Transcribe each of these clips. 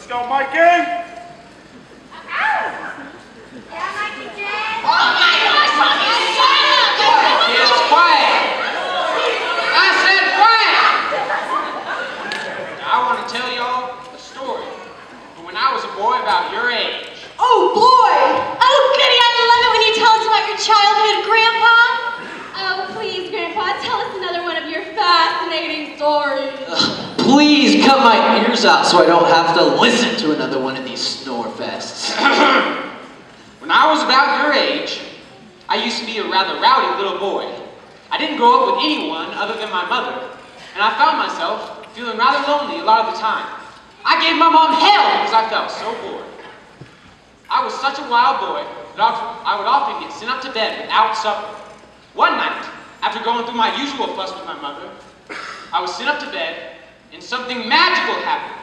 go, Mikey! Kids, quiet! I said quiet! I want to tell y'all a story from when I was a boy about your age. Oh, boy! Oh, goody, I love it when you tell us about your childhood, Grandpa. Oh, please, Grandpa, tell us another one of your fascinating stories. Please cut my ears out so I don't have to listen to another one of these snore fests. When I was about your age, I used to be a rather rowdy little boy. I didn't grow up with anyone other than my mother, and I found myself feeling rather lonely a lot of the time. I gave my mom hell because I felt so bored. I was such a wild boy that I would often get sent up to bed without supper. One night, after going through my usual fuss with my mother, I was sent up to bed and something magical happened.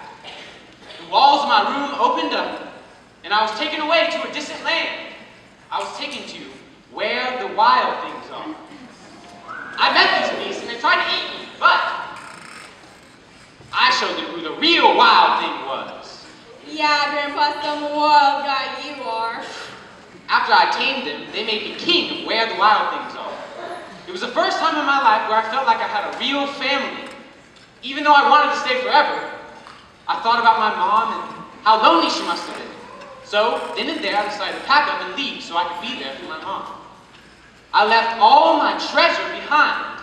The walls of my room opened up and I was taken away to a distant land. I was taken to where the wild things are. I met these beasts and they tried to eat me, but I showed them who the real wild thing was. Yeah, Grandpa, some wild guy you are. After I tamed them, they made me king of where the wild things are. It was the first time in my life where I felt like I had a real family. Even though I wanted to stay forever, I thought about my mom and how lonely she must have been. So, then and there, I decided to pack up and leave so I could be there for my mom. I left all my treasure behind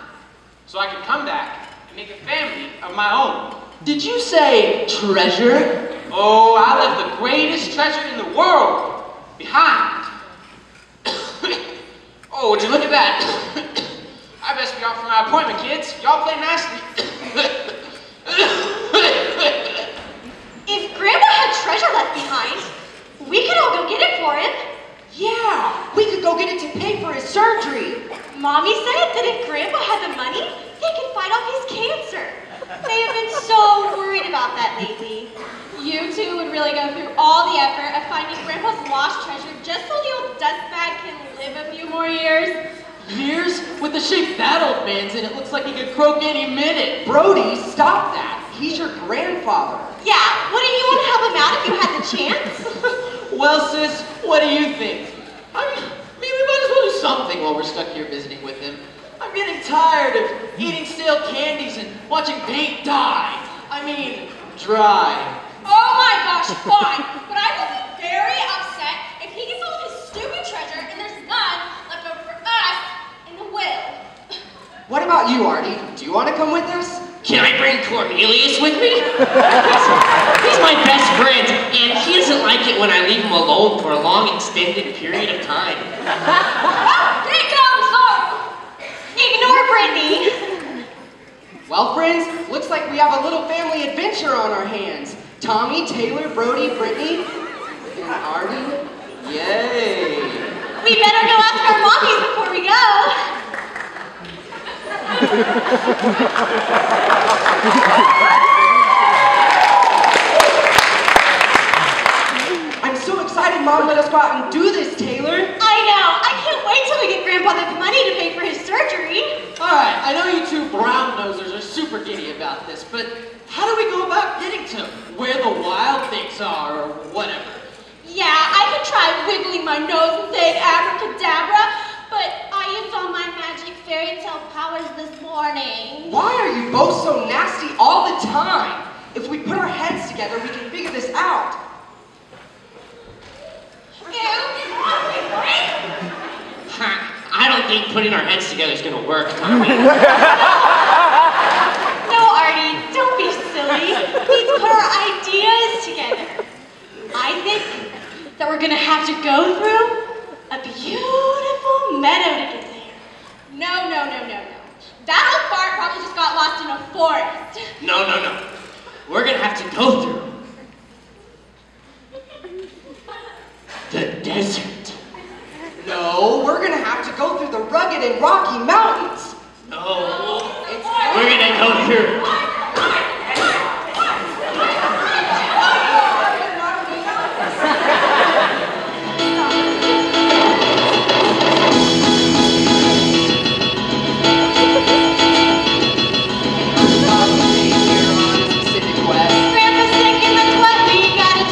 so I could come back and make a family of my own. Did you say treasure? Oh, I left the greatest treasure in the world behind. Oh, would you look at that? I best be off for my appointment, kids. Y'all play nicely. If Grandpa had treasure left behind, we could all go get it for him. Yeah, we could go get it to pay for his surgery. Mommy said that if Grandpa had the money, he could fight off his cancer. They have been so worried about that lately. You two would really go through all the effort of finding Grandpa's lost treasure just so the old dustbag can live a few more years. Years? With the shape that old man's in, it looks like he could croak any minute. Brody, stop that. He's your grandfather. Yeah, wouldn't you want to help him out if you had the chance? Well, sis, what do you think? I mean, maybe we might as well do something while we're stuck here visiting with him. I'm getting tired of eating stale candies and watching paint dry. I mean, dry. Oh my gosh, fine. But I will be very upset if he gets all of his stupid treasure and there's none left over for us in the will. What about you, Artie? Do you want to come with us? Can I bring Cornelius with me? He's my best friend, and he doesn't like it when I leave him alone for a long, extended period of time. Oh, here comes Zorro. Ignore Brittany. Well, friends, looks like we have a little family adventure on our hands. Tommy, Taylor, Brody, Brittany, and Artie. Yay! We better go ask our mommies before we go. I'm so excited Mom let us go out and do this, Taylor. I know. I can't wait till we get Grandpa the money to pay for his surgery. Alright, I know you two brown nosers are super giddy about this, but how do we go about getting to where the wild things are, or whatever? Yeah, I could try wiggling my nose and saying abracadabra, but I used all my magic fairy tale powers this morning. Why are you both so nasty all the time? If we put our heads together, we can figure this out. I don't think putting our heads together is going to work, Tommy. No, Artie, don't be silly. Let's put our ideas together. I think that we're going to have to go through a beautiful meadow to get there. No. That old fart probably just got lost in a forest. No. We're going to have to go through the desert. No, we're gonna have to go through the rugged and rocky mountains. No, we're going to go through Grandpa's sick in the club, we gotta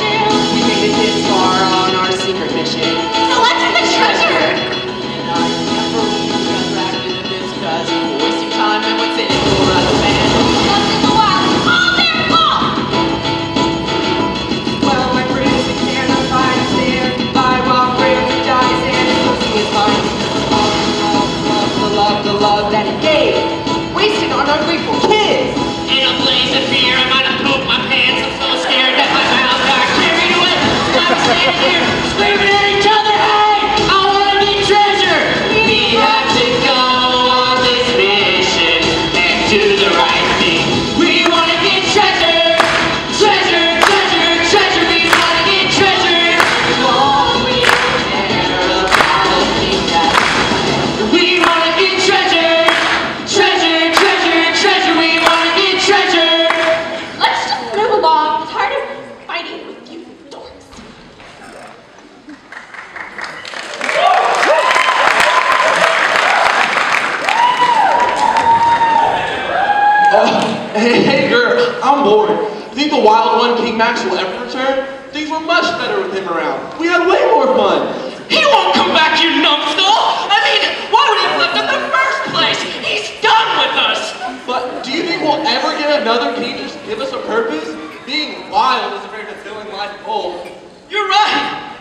Max will ever return, things were much better with him around. We had way more fun. He won't come back, you numbskull! I mean, why would he have left in the first place? He's done with us! But do you think we'll ever get another king just to give us a purpose? Being wild is a very fulfilling life goal. You're right!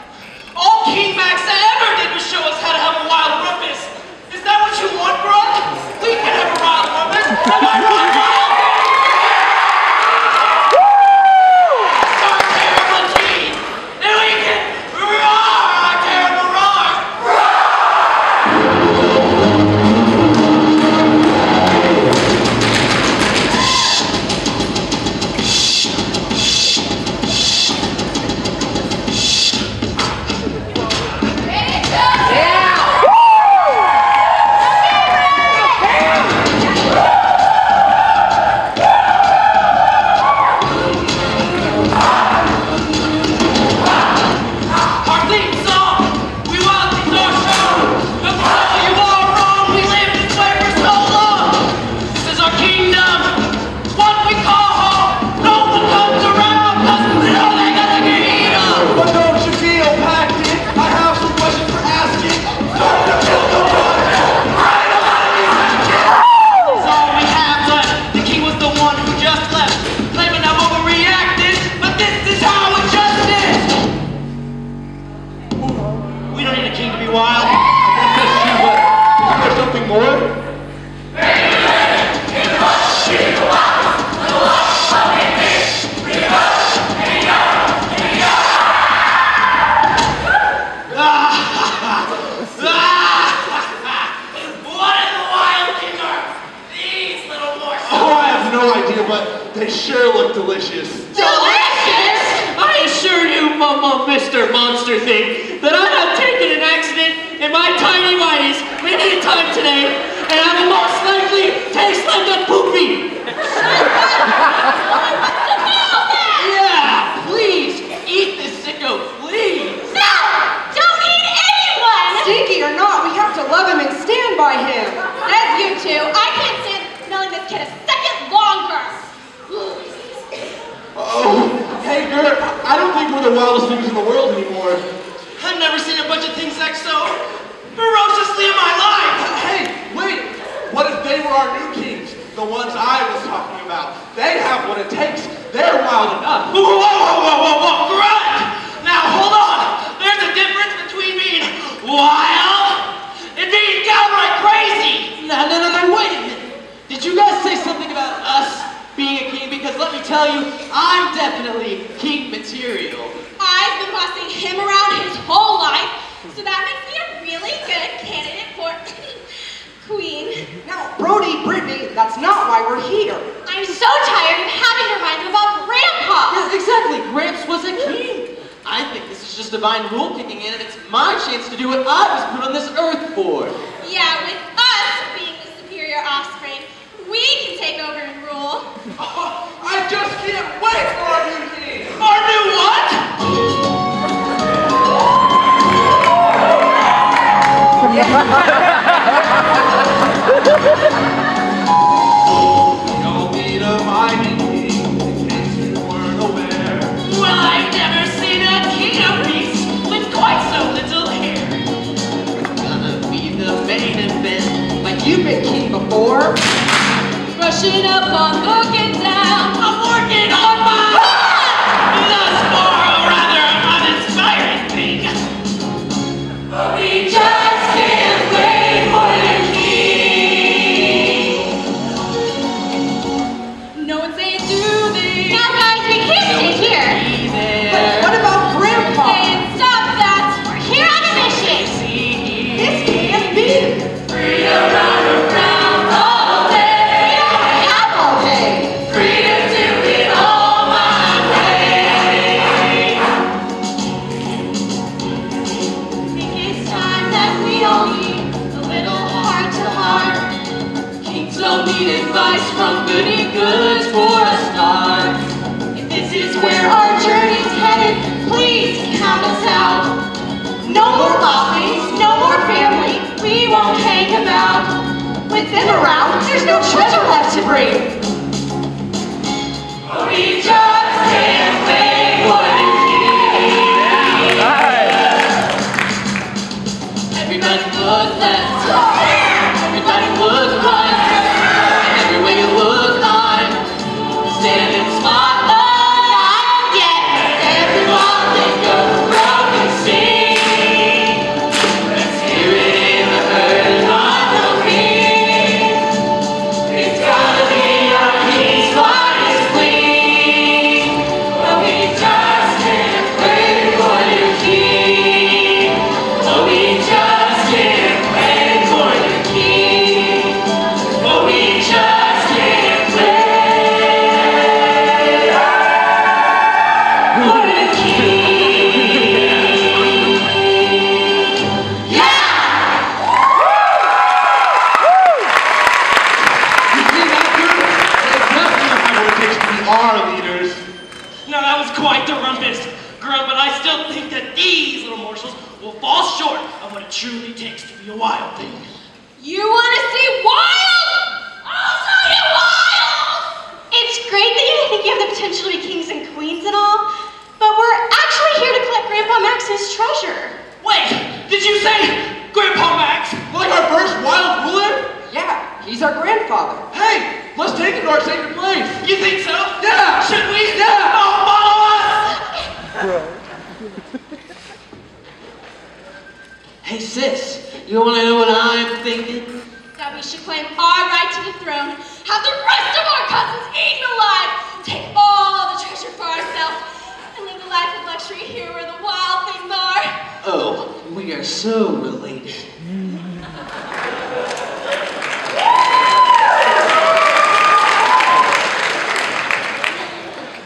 All King Max ever did was show us how to have a wild purpose. Is that what you want, Brooke? We can have a wild purpose. Am I right, wild? Our terrible king, and we can roar our terrible roars. They sure look delicious. Delicious? I assure you, Mr. Monster Thing, that I have taken an accident in my tiny whities many a time today, and I will most likely taste like a poopy. Yeah, please, eat this sicko, please. No! Don't eat anyone! Stinky or not, we have to love him and stand by him. As you two, I can't stand smelling this kid a second longer. Oh, hey, Gert, I don't think we're the wildest things in the world anymore. I've never seen a bunch of things act so ferociously in my life. Hey, wait, what if they were our new kings? The ones I was talking about. They have what it takes. They're wild enough. Whoa, whoa, whoa, whoa, whoa, grunt! Now, hold on. There's a difference between being wild and being downright crazy. No, wait a minute. Did you guys say something about us being a king? Because let me tell you, I'm definitely king material. I've been bossing him around his whole life, so that makes me a really good candidate for queen. Now, Brody, Brittany, that's not why we're here. I'm so tired of having to remind them about Grandpa. Yeah, exactly. Gramps was a king. I think this is just divine rule kicking in, and it's my chance to do what I was put on this earth for. Yeah, with us being the superior offspring, we can take over and rule. Oh, I just can't wait for our new king. Our new what? You'll need a mighty king, in case you weren't aware. Well, I've never seen a king of beasts with quite so little hair. Gonna be the main event, like you've been king before. Rushing up on looking down. I'm working on my thus far a rather uninspiring thing. We just can't wait for the king. No one's saying do this. Now guys, we can't stay here. But what about Grandpa? And stop that. We're here on a mission. This can't be. Free to run around all day. All day. Free to do it all my way. Think it's time that we all meet a little heart to heart. Kings don't need advice from goody goods for a start. If this is where our journey's headed, please count us out. No more lobbies, no more family, we won't hang about. With them around, there's no treasure left to bring. We just can't wait. Our leaders. Now that was quite the rumpus, Grunt, but I still think that these little morsels will fall short of what it truly takes to be a wild thing. You want to see wild? I'll show you wild! It's great that you think you have the potential to be kings and queens and all, but we're actually here to collect Grandpa Max's treasure. Wait, did you say Grandpa Max? Like our first wild ruler? Yeah, he's our grandfather. Hey, let's take him to our sacred place. You think so? Yeah. Should we? Yeah. Oh, follow us! Hey sis, you want to know what I'm thinking? That we should claim our right to the throne, have the rest of our cousins eaten alive, take all the treasure for ourselves, and live a life of luxury here where the wild things are. Oh, we are so related.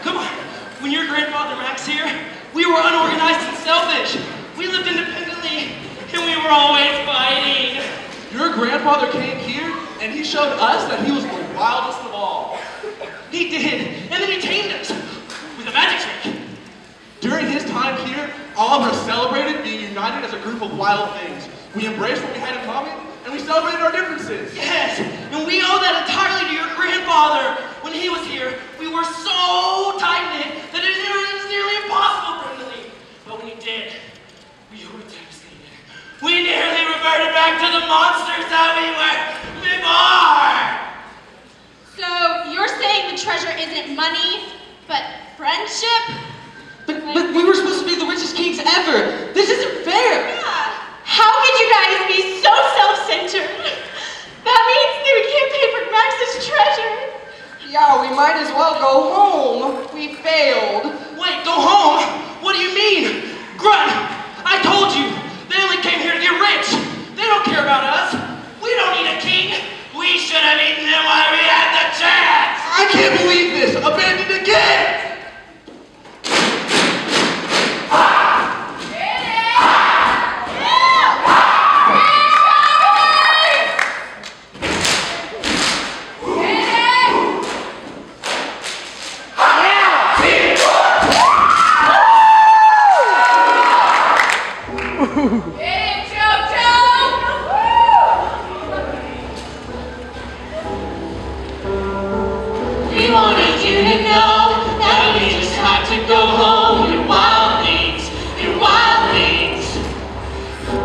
Come on, when your grandfather Max here, we were unorganized and selfish. We lived independently, and we were always fighting. Your grandfather came here and he showed us that he was the wildest of all. He did, and then he tamed us with a magic trick. During his time here, all of us celebrated being united as a group of wild things. We embraced what we had in common, and we celebrated our differences. Yes, and we owe that entirely to your grandfather. When he was here, we were so tight-knit that it was nearly impossible for him to leave. But when he did, we were devastated. We nearly reverted back to the monsters that we were before. So you're saying the treasure isn't money, but friendship? But we were supposed to be the richest kings ever. This isn't fair. Yeah. How could you guys be so self-centered? That means that we can't pay for Max's treasure. Yeah, we might as well go home. We failed. Wait, go home? What do you mean? Grunt, I told you, they only came here to get rich. They don't care about us. We don't need a king. We should have eaten them while we had the chance. I can't believe this! Abandoned again! We wanted you to know that we just had to go home. You're wild things, you're wild things.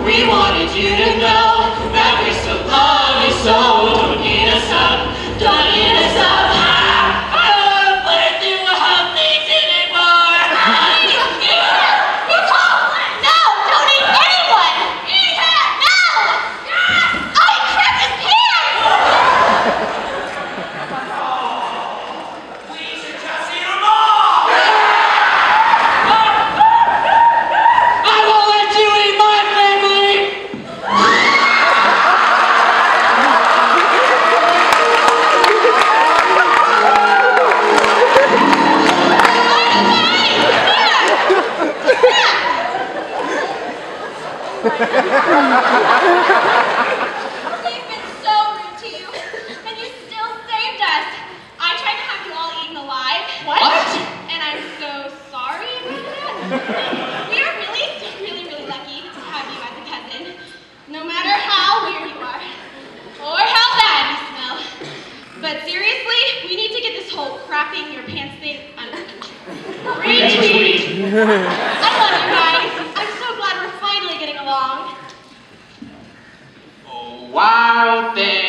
We wanted you to know that we still love you so. Don't eat us up, don't eat us up. I don't want to play through wild things anymore. No, don't eat anyone! Eat him! No! Oh, he crapped his pants! We should just eat them all. I won't let you eat my family. We've been so rude to you, and you still saved us. I tried to have you all eaten alive. What? And I'm so sorry about that. We are really lucky to have you as a cousin. No matter how weird you are, or how bad you smell. But seriously, we need to get this whole crapping your pants thing under control. Retweet! I love you guys. I'm so glad we're finally getting along. Oh, wild thing.